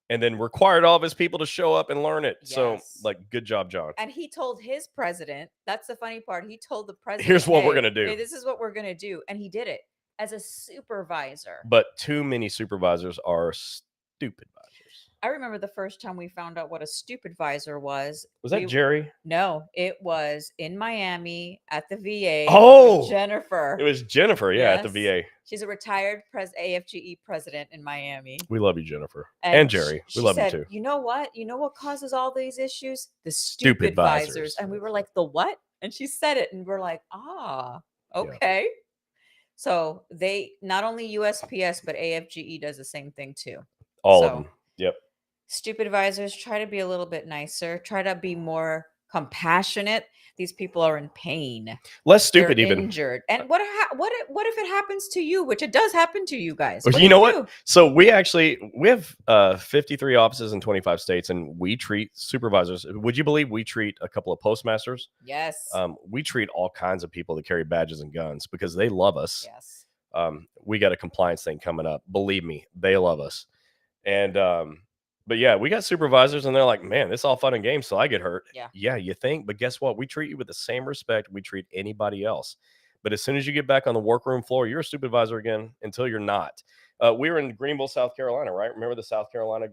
Speaker 2: And then required all of his people to show up and learn it. So,
Speaker 1: Yes.
Speaker 2: like, good job, John.
Speaker 1: And he told his president, that's the funny part. He told the president,
Speaker 2: Here's what we're
Speaker 1: "Hey,
Speaker 2: gonna do."
Speaker 1: hey, this is what we're going to do. And he did it as a supervisor.
Speaker 2: But too many supervisors are stupid visors.
Speaker 1: I remember the first time we found out what a stupid visor was.
Speaker 2: Was that Jerry?
Speaker 1: No, it was in Miami at the VA.
Speaker 2: Oh,
Speaker 1: Jennifer.
Speaker 2: It was Jennifer, at the
Speaker 1: Yes.
Speaker 2: VA.
Speaker 1: She's a retired AFGE president in Miami.
Speaker 2: We love you, Jennifer. And Jerry.
Speaker 1: She
Speaker 2: We love
Speaker 1: said,
Speaker 2: you too.
Speaker 1: You know what? You know what causes all these issues? The
Speaker 2: Stupid
Speaker 1: stupid
Speaker 2: visors.
Speaker 1: visors. And we were like, the what? And she said it, and we're like, okay. So they, not only USPS, but AFGE does the same thing too.
Speaker 2: All of them. Yep.
Speaker 1: Stupid visors, try to be a little bit nicer. Try to be more compassionate. These people are in pain.
Speaker 2: Less stupid,
Speaker 1: They're
Speaker 2: even.
Speaker 1: injured. And what if it happens to you, which it does happen to you guys?
Speaker 2: Well,
Speaker 1: What
Speaker 2: you
Speaker 1: do
Speaker 2: know what?
Speaker 1: do?
Speaker 2: So we have 53 offices in 25 states, and we treat supervisors. Would you believe we treat a couple of postmasters?
Speaker 1: Yes.
Speaker 2: We treat all kinds of people that carry badges and guns because they love us.
Speaker 1: Yes.
Speaker 2: We got a compliance thing coming up. Believe me, they love us. And but yeah, we got supervisors, and they're like, man, it's all fun and games till I get hurt.
Speaker 1: Yeah.
Speaker 2: You think, but guess what? We treat you with the same respect we treat anybody else. But as soon as you get back on the workroom floor, you're a supervisor again until you're not. We were in Greenville, South Carolina, right? Remember the South Carolina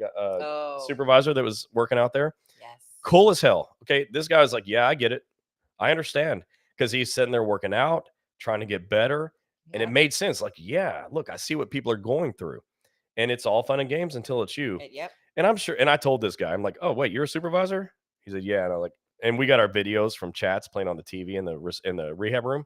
Speaker 2: supervisor that was working out there?
Speaker 1: Yes.
Speaker 2: Cool as hell. Okay, this guy was like, yeah, I get it. I understand. Because he's sitting there working out, trying to get better. And it
Speaker 1: Yep.
Speaker 2: made sense. Like, yeah, look, I see what people are going through. And it's all fun and games until it's you.
Speaker 1: Yep.
Speaker 2: And I'm sure, and I told this guy, I'm like, oh, wait, you're a supervisor? He said, yeah. And I'm like, and we got our videos from chats playing on the TV in the rehab room.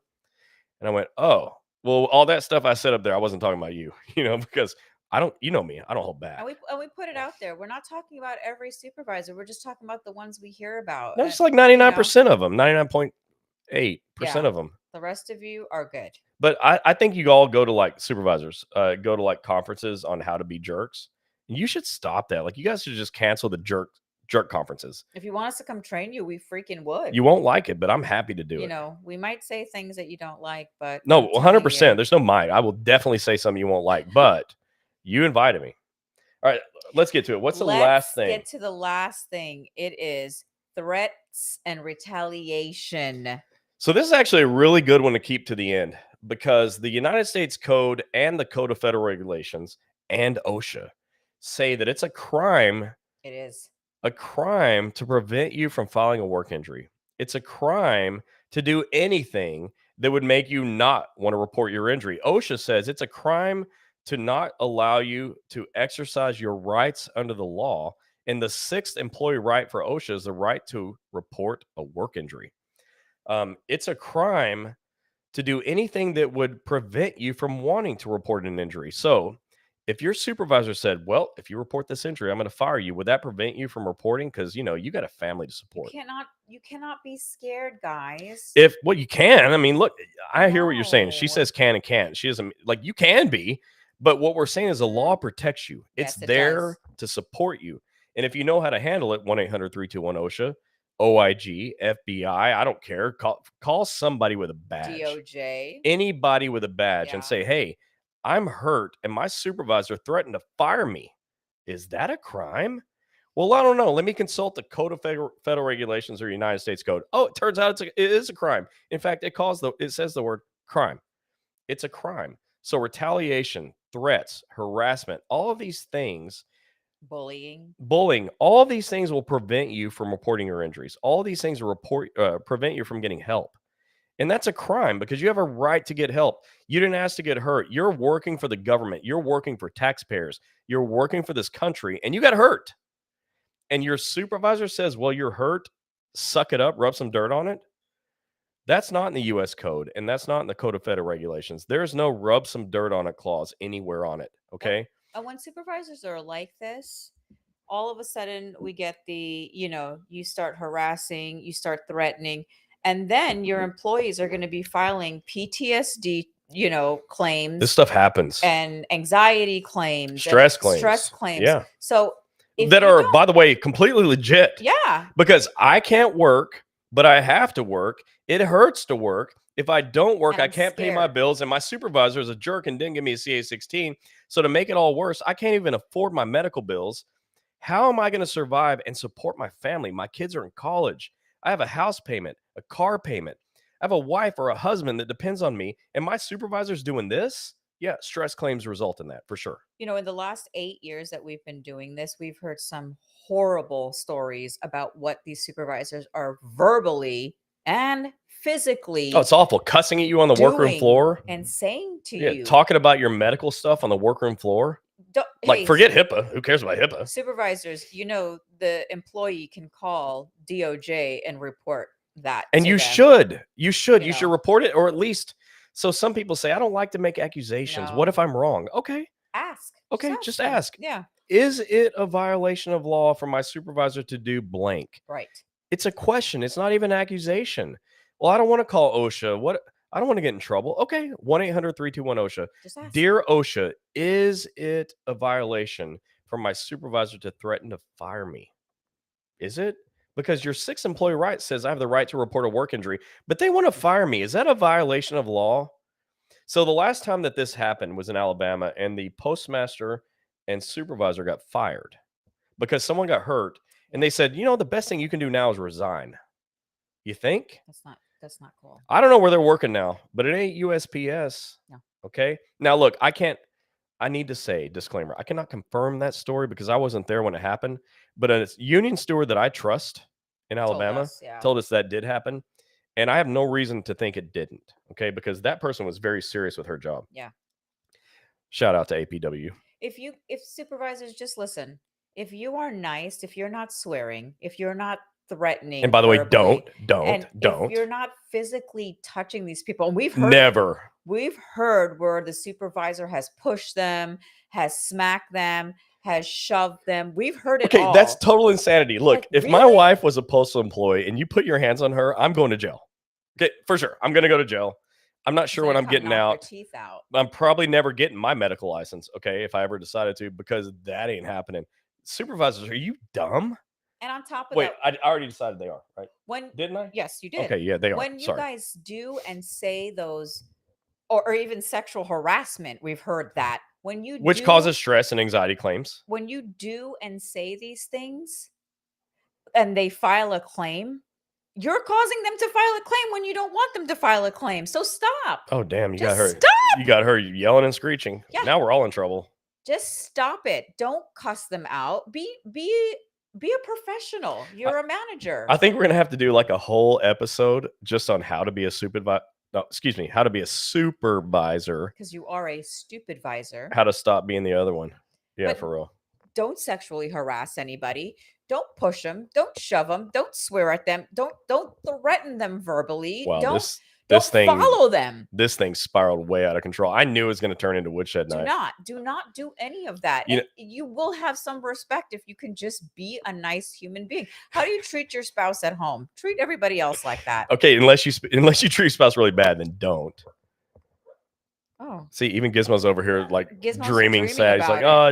Speaker 2: And I went, oh, well, all that stuff I said up there, I wasn't talking about you, because I don't, you know me, I don't hold back.
Speaker 1: And we put it out there. We're not talking about every supervisor. We're just talking about the ones we hear about.
Speaker 2: That's like 99% of them, 99.8%
Speaker 1: Yeah.
Speaker 2: of them.
Speaker 1: The rest of you are good.
Speaker 2: But I think you all go to like supervisors, go to like conferences on how to be jerks. You should stop that. Like, you guys should just cancel the jerk conferences.
Speaker 1: If you want us to come train you, we freaking would.
Speaker 2: You won't like it, but I'm happy to do it.
Speaker 1: We might say things that you don't like, but
Speaker 2: No,
Speaker 1: I'm telling
Speaker 2: 100%.
Speaker 1: you,
Speaker 2: There's no might. I will definitely say something you won't like, but you invited me. All right, let's get to it. What's the last thing?
Speaker 1: Let's get to the last thing. It is threats and retaliation.
Speaker 2: So this is actually a really good one to keep to the end, because the United States Code and the Code of Federal Regulations and OSHA say that it's a crime.
Speaker 1: It is
Speaker 2: A crime to prevent you from filing a work injury. It's a crime to do anything that would make you not want to report your injury. OSHA says it's a crime to not allow you to exercise your rights under the law. And the sixth employee right for OSHA is the right to report a work injury. It's a crime to do anything that would prevent you from wanting to report an injury. So if your supervisor said, well, if you report this injury, I'm going to fire you, would that prevent you from reporting? Because, you got a family to support.
Speaker 1: You cannot be scared, guys.
Speaker 2: Well, you can. I mean, look, I hear what you're saying. She says can and can't. She doesn't, like, you can be, but what we're saying is the law protects you.
Speaker 1: Yes,
Speaker 2: It's
Speaker 1: it
Speaker 2: there
Speaker 1: does.
Speaker 2: to support you. And if you know how to handle it, 1-800-321-OSHA, OIG, FBI, I don't care. Call somebody with a badge.
Speaker 1: DOJ.
Speaker 2: Anybody with a badge and
Speaker 1: Yeah.
Speaker 2: say, hey, I'm hurt and my supervisor threatened to fire me. Is that a crime? Well, I don't know. Let me consult the Code of Federal Regulations or United States Code. Oh, it turns out it is a crime. In fact, it says the word crime. It's a crime. So retaliation, threats, harassment, all of these things,
Speaker 1: Bullying,
Speaker 2: all of these things will prevent you from reporting your injuries. All of these things will prevent you from getting help. And that's a crime, because you have a right to get help. You didn't ask to get hurt. You're working for the government. You're working for taxpayers. You're working for this country, and you got hurt. And your supervisor says, well, you're hurt. Suck it up. Rub some dirt on it. That's not in the U.S. Code, and that's not in the Code of Federal Regulations. There's no rub some dirt on it clause anywhere on it, okay?
Speaker 1: And when supervisors are like this, all of a sudden we get you start harassing, you start threatening, and then your employees are going to be filing PTSD, claims.
Speaker 2: This stuff happens.
Speaker 1: And anxiety claims.
Speaker 2: Stress claims. Yeah.
Speaker 1: So
Speaker 2: that are, by the way, completely legit.
Speaker 1: Yeah.
Speaker 2: Because I can't work, but I have to work. It hurts to work. If I don't work, I can't pay my bills. And my supervisor is a jerk and didn't give me a CA-16. So to make it all worse, I can't even afford my medical bills. How am I going to survive and support my family? My kids are in college. I have a house payment, a car payment. I have a wife or a husband that depends on me. And my supervisor's doing this? Yeah, stress claims result in that for sure.
Speaker 1: In the last 8 years that we've been doing this, we've heard some horrible stories about what these supervisors are verbally and physically.
Speaker 2: Oh, it's awful. Cussing at you on the workroom floor
Speaker 1: and saying to you.
Speaker 2: Talking about your medical stuff on the workroom floor. Forget HIPAA. Who cares about HIPAA?
Speaker 1: Supervisors, the employee can call DOJ and report that.
Speaker 2: And you should. You should report it, or at least. So some people say, I don't like to make accusations.
Speaker 1: No.
Speaker 2: What if I'm wrong? Okay.
Speaker 1: Ask.
Speaker 2: Okay, just ask.
Speaker 1: Yeah.
Speaker 2: Is it a violation of law for my supervisor to do blank?
Speaker 1: Right.
Speaker 2: It's a question. It's not even an accusation. Well, I don't want to call OSHA. I don't want to get in trouble. Okay, 1-800-321-OSHA.
Speaker 1: Just ask.
Speaker 2: Dear OSHA, is it a violation for my supervisor to threaten to fire me? Is it? Because your sixth employee right says I have the right to report a work injury, but they want to fire me. Is that a violation of law? So the last time that this happened was in Alabama, and the postmaster and supervisor got fired because someone got hurt, and they said, the best thing you can do now is resign. You think?
Speaker 1: That's not cool.
Speaker 2: I don't know where they're working now, but it ain't USPS.
Speaker 1: No.
Speaker 2: Okay. Now look, I need to say, disclaimer, I cannot confirm that story because I wasn't there when it happened, but a union steward that I trust in Alabama told us that did happen. And I have no reason to think it didn't. Okay. Because that person was very serious with her job.
Speaker 1: Yeah.
Speaker 2: Shout out to APW.
Speaker 1: If supervisors, just listen, if you are nice, if you're not swearing, if you're not threatening,
Speaker 2: And by the way,
Speaker 1: verbally,
Speaker 2: don't.
Speaker 1: if you're not physically touching these people, and
Speaker 2: Never.
Speaker 1: we've heard where the supervisor has pushed them, has smacked them, has shoved them. We've heard it
Speaker 2: Okay,
Speaker 1: all.
Speaker 2: that's total insanity. Look,
Speaker 1: Like,
Speaker 2: if my
Speaker 1: really?
Speaker 2: wife was a postal employee and you put your hands on her, I'm going to jail. Okay, for sure. I'm going to go to jail. I'm not sure when I'm getting out.
Speaker 1: Teeth out.
Speaker 2: I'm probably never getting my medical license, okay, if I ever decided to, because that ain't happening. Supervisors, are you dumb?
Speaker 1: And on top of
Speaker 2: Wait,
Speaker 1: that,
Speaker 2: I already decided they are, right?
Speaker 1: when
Speaker 2: Didn't I?
Speaker 1: yes, you did.
Speaker 2: Okay, yeah, they are.
Speaker 1: When you
Speaker 2: Sorry.
Speaker 1: guys do and say those, or even sexual harassment, we've heard that. When you
Speaker 2: Which causes stress and anxiety claims.
Speaker 1: when you do and say these things and they file a claim, you're causing them to file a claim when you don't want them to file a claim. So stop.
Speaker 2: Oh, damn, you
Speaker 1: Just
Speaker 2: got her.
Speaker 1: stop.
Speaker 2: You got her yelling and screeching.
Speaker 1: Yeah.
Speaker 2: Now we're all in trouble.
Speaker 1: Just stop it. Don't cuss them out. Be a professional. You're a manager.
Speaker 2: I think we're gonna have to do like a whole episode just on how to be a supervisor. No, excuse me, how to be a supervisor.
Speaker 1: Because you are a stupid visor.
Speaker 2: How to stop being the other one. Yeah,
Speaker 1: But
Speaker 2: for real.
Speaker 1: Don't sexually harass anybody. Don't push them. Don't shove them. Don't swear at them. Don't threaten them verbally.
Speaker 2: Wow,
Speaker 1: don't
Speaker 2: this thing
Speaker 1: follow them.
Speaker 2: This thing spiraled way out of control. I knew it was going to turn into woodshed night.
Speaker 1: Do not do any of that. You will have some respect if you can just be a nice human being. How do you treat your spouse at home? Treat everybody else like that.
Speaker 2: Okay, unless you treat your spouse really bad, then don't.
Speaker 1: Oh,
Speaker 2: see, even Gizmo's over here like
Speaker 1: Gizmo's
Speaker 2: dreaming sad. He's like, "Oh,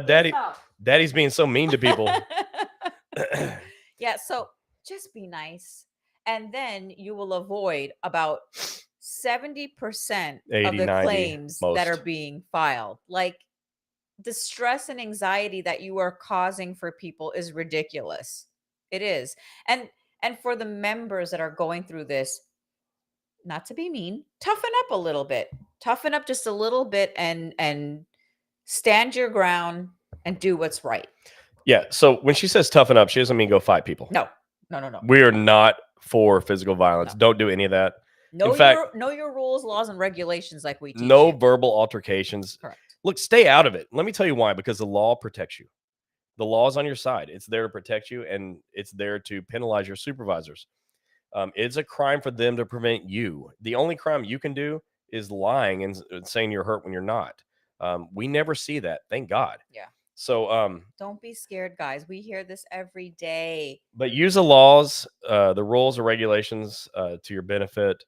Speaker 2: daddy's being so mean to people."
Speaker 1: Yeah, so just be nice, and then you will avoid about 70%
Speaker 2: 80,
Speaker 1: of the
Speaker 2: 90,
Speaker 1: claims
Speaker 2: most.
Speaker 1: that are being filed. Like, the stress and anxiety that you are causing for people is ridiculous. It is. And for the members that are going through this, not to be mean, toughen up a little bit. Toughen up just a little bit and stand your ground and do what's right.
Speaker 2: Yeah. So when she says toughen up, she doesn't mean go fight people.
Speaker 1: No.
Speaker 2: We are not for physical violence.
Speaker 1: No.
Speaker 2: Don't do any of that.
Speaker 1: Know your rules, laws, and regulations like we teach.
Speaker 2: No verbal altercations.
Speaker 1: Correct.
Speaker 2: Look, stay out of it. Let me tell you why. Because the law protects you. The law is on your side. It's there to protect you, and it's there to penalize your supervisors. It's a crime for them to prevent you. The only crime you can do is lying and saying you're hurt when you're not. We never see that. Thank God.
Speaker 1: Yeah.
Speaker 2: So
Speaker 1: don't be scared, guys. We hear this every day.
Speaker 2: But use the laws, the rules and regulations to your benefit.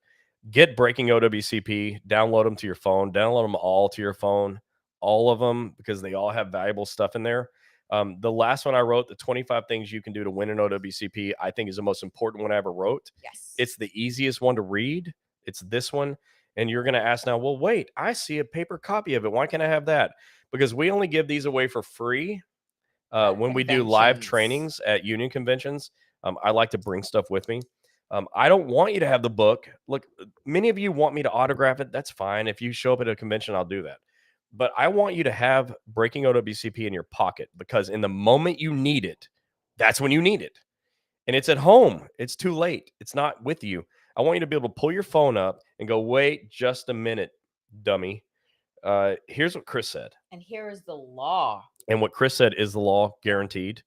Speaker 2: Get Breaking OWCP, download them to your phone, download them all to your phone, all of them, because they all have valuable stuff in there. The last one I wrote, the 25 things you can do to win an OWCP, I think is the most important one I ever wrote.
Speaker 1: Yes.
Speaker 2: It's the easiest one to read. It's this one. And you're going to ask now, well, wait, I see a paper copy of it. Why can't I have that? Because we only give these away for free when we do live trainings at union conventions. I like to bring stuff with me. I don't want you to have the book. Look, many of you want me to autograph it. That's fine. If you show up at a convention, I'll do that. But I want you to have Breaking OWCP in your pocket, because in the moment you need it, that's when you need it. And it's at home. It's too late. It's not with you. I want you to be able to pull your phone up and go, wait just a minute, dummy. Here's what Chris said.
Speaker 1: And here is the law.
Speaker 2: And what Chris said is the law, guaranteed.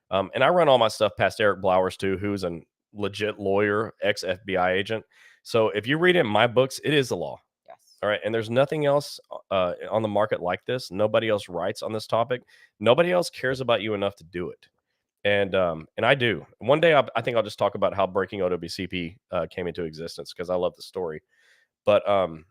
Speaker 2: And I run all my stuff past Eric Blowers, too, who's a legit lawyer, ex-FBI agent. So if you read it in my books, it is the law.
Speaker 1: Yes.
Speaker 2: All right. And there's nothing else on the market like this. Nobody else writes on this topic. Nobody else cares about you enough to do it. And I do. One day, I think I'll just talk about how Breaking OWCP came into existence, because I love the story. But I'm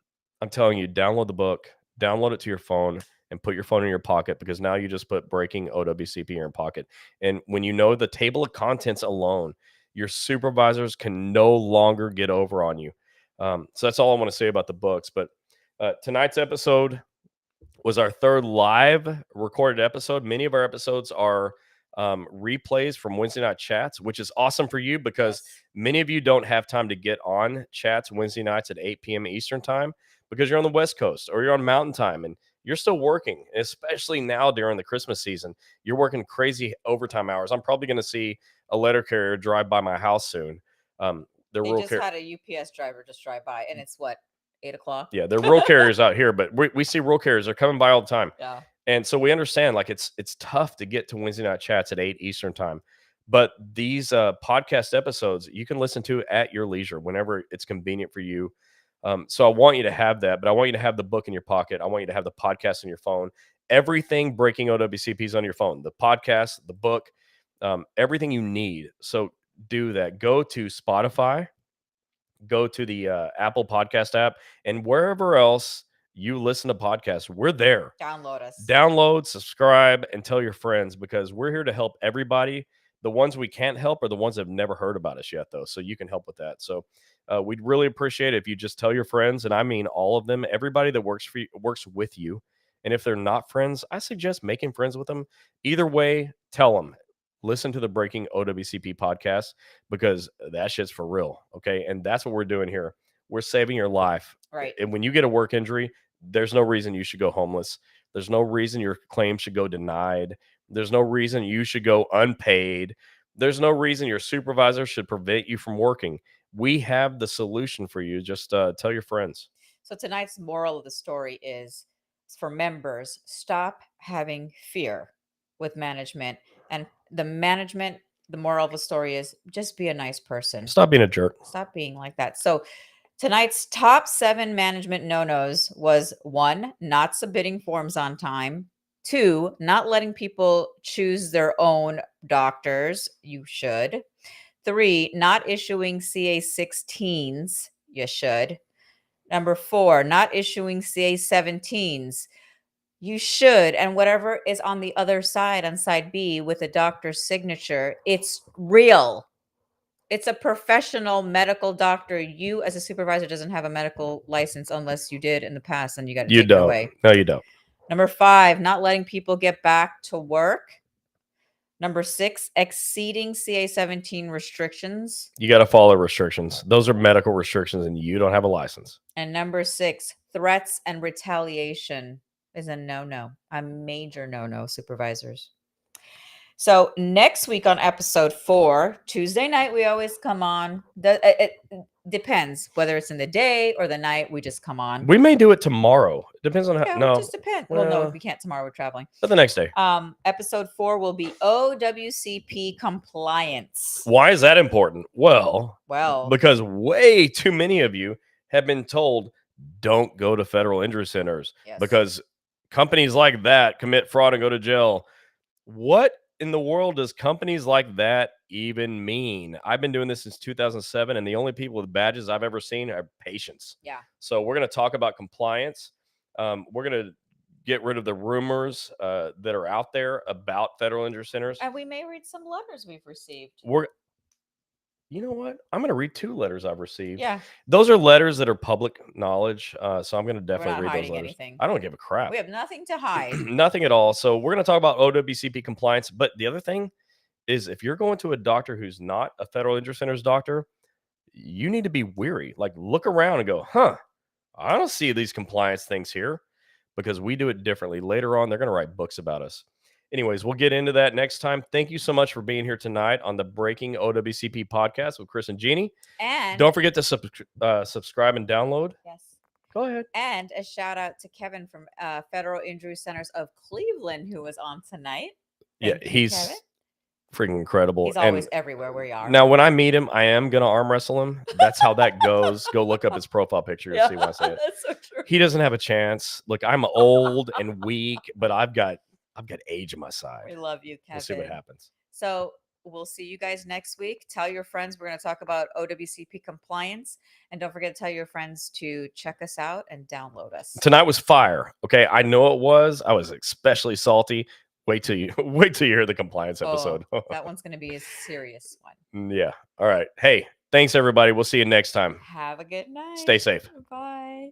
Speaker 2: telling you, download the book, download it to your phone, and put your phone in your pocket, because now you just put Breaking OWCP in your pocket. And when you know the table of contents alone, your supervisors can no longer get over on you. So that's all I want to say about the books. But tonight's episode was our third live recorded episode. Many of our episodes are replays from Wednesday night chats, which is awesome for you, because many of you don't have time to get on chats Wednesday nights at 8 p.m. Eastern time, because you're on the West Coast or you're on Mountain Time and you're still working, especially now during the Christmas season. You're working crazy overtime hours. I'm probably going to see a letter carrier drive by my house soon. They're
Speaker 1: They
Speaker 2: rural
Speaker 1: just
Speaker 2: carriers.
Speaker 1: had a UPS driver just drive by, and it's what, 8 o'clock?
Speaker 2: Yeah, they're rural carriers out here, but we see rural carriers. They're coming by all the time.
Speaker 1: Yeah.
Speaker 2: And so we understand, like, it's tough to get to Wednesday night chats at 8 Eastern time. But these podcast episodes you can listen to at your leisure whenever it's convenient for you. So I want you to have that, but I want you to have the book in your pocket. I want you to have the podcast on your phone. Everything Breaking OWCP is on your phone. The podcast, the book, everything you need. So do that. Go to Spotify, go to the Apple Podcast app, and wherever else you listen to podcasts, we're there.
Speaker 1: Download us.
Speaker 2: Download, subscribe, and tell your friends, because we're here to help everybody. The ones we can't help are the ones that have never heard about us yet, though. So you can help with that. So we'd really appreciate it if you just tell your friends, and I mean all of them, everybody that works with you. And if they're not friends, I suggest making friends with them. Either way, tell them. Listen to the Breaking OWCP podcast, because that shit's for real. Okay. And that's what we're doing here. We're saving your life.
Speaker 1: Right.
Speaker 2: And when you get a work injury, there's no reason you should go homeless. There's no reason your claim should go denied. There's no reason you should go unpaid. There's no reason your supervisor should prevent you from working. We have the solution for you. Just tell your friends.
Speaker 1: So tonight's moral of the story is, for members, stop having fear with management. And the moral of the story is, just be a nice person.
Speaker 2: Stop being a jerk.
Speaker 1: Stop being like that. So tonight's top 7 management no-nos was: 1, not submitting forms on time; 2, not letting people choose their own doctors. You should. 3, not issuing CA-16s. You should. Number 4, not issuing CA-17s. You should. And whatever is on the other side, on side B, with a doctor's signature, it's real. It's a professional medical doctor. You, as a supervisor, doesn't have a medical license unless you did in the past, and you got to take it away.
Speaker 2: No, you don't.
Speaker 1: Number 5, not letting people get back to work. Number 6, exceeding CA-17 restrictions.
Speaker 2: You got to follow restrictions. Those are medical restrictions, and you don't have a license.
Speaker 1: And number 6, threats and retaliation is a no-no, a major no-no, supervisors. So next week on episode 4, Tuesday night, we always come on. It depends whether it's in the day or the night. We just come on.
Speaker 2: We may do it tomorrow. It depends on how.
Speaker 1: Yeah,
Speaker 2: No,
Speaker 1: it just depends. Well, no, we can't tomorrow. We're traveling.
Speaker 2: But the next day.
Speaker 1: Episode 4 will be OWCP compliance.
Speaker 2: Why is that important? Well, because way too many of you have been told, don't go to federal injury centers, because companies like that commit fraud and go to jail. What in the world does companies like that even mean? I've been doing this since 2007, and the only people with badges I've ever seen are patients.
Speaker 1: Yeah.
Speaker 2: So we're going to talk about compliance. We're going to get rid of the rumors that are out there about federal injury centers.
Speaker 1: And we may read some letters we've received.
Speaker 2: You know what? I'm going to read 2 letters I've received.
Speaker 1: Yeah.
Speaker 2: Those are letters that are public knowledge. So I'm going to definitely read those letters.
Speaker 1: Anything.
Speaker 2: I don't give a crap.
Speaker 1: We have nothing to hide.
Speaker 2: Nothing at all. So we're going to talk about OWCP compliance. But the other thing is, if you're going to a doctor who's not a federal injury center's doctor, you need to be weary. Like, look around and go, I don't see these compliance things here, because we do it differently. Later on, they're going to write books about us. Anyways, we'll get into that next time. Thank you so much for being here tonight on the Breaking OWCP podcast with Chris and Gini.
Speaker 1: And
Speaker 2: don't forget to subscribe and download.
Speaker 1: Yes.
Speaker 2: Go ahead.
Speaker 1: And a shout out to Kevin from Federal Injury Centers of Cleveland, who was on tonight.
Speaker 2: Thank you, he's Kevin. Freaking incredible.
Speaker 1: He's always everywhere where you are.
Speaker 2: Now, when I meet him, I am going to arm wrestle him. That's how that goes. Go look up his profile picture and see when I say it.
Speaker 1: That's so true.
Speaker 2: He doesn't have a chance. Look, I'm old and weak, but I've got age on my side.
Speaker 1: We love you, Kevin.
Speaker 2: We'll see what happens.
Speaker 1: So we'll see you guys next week. Tell your friends. We're going to talk about OWCP compliance. And don't forget to tell your friends to check us out and download us.
Speaker 2: Tonight was fire. Okay. I know it was. I was especially salty. Wait till you hear the compliance episode.
Speaker 1: That one's going to be a serious one.
Speaker 2: Yeah. All right. Hey, thanks everybody. We'll see you next time.
Speaker 1: Have a good night.
Speaker 2: Stay safe.
Speaker 1: Bye.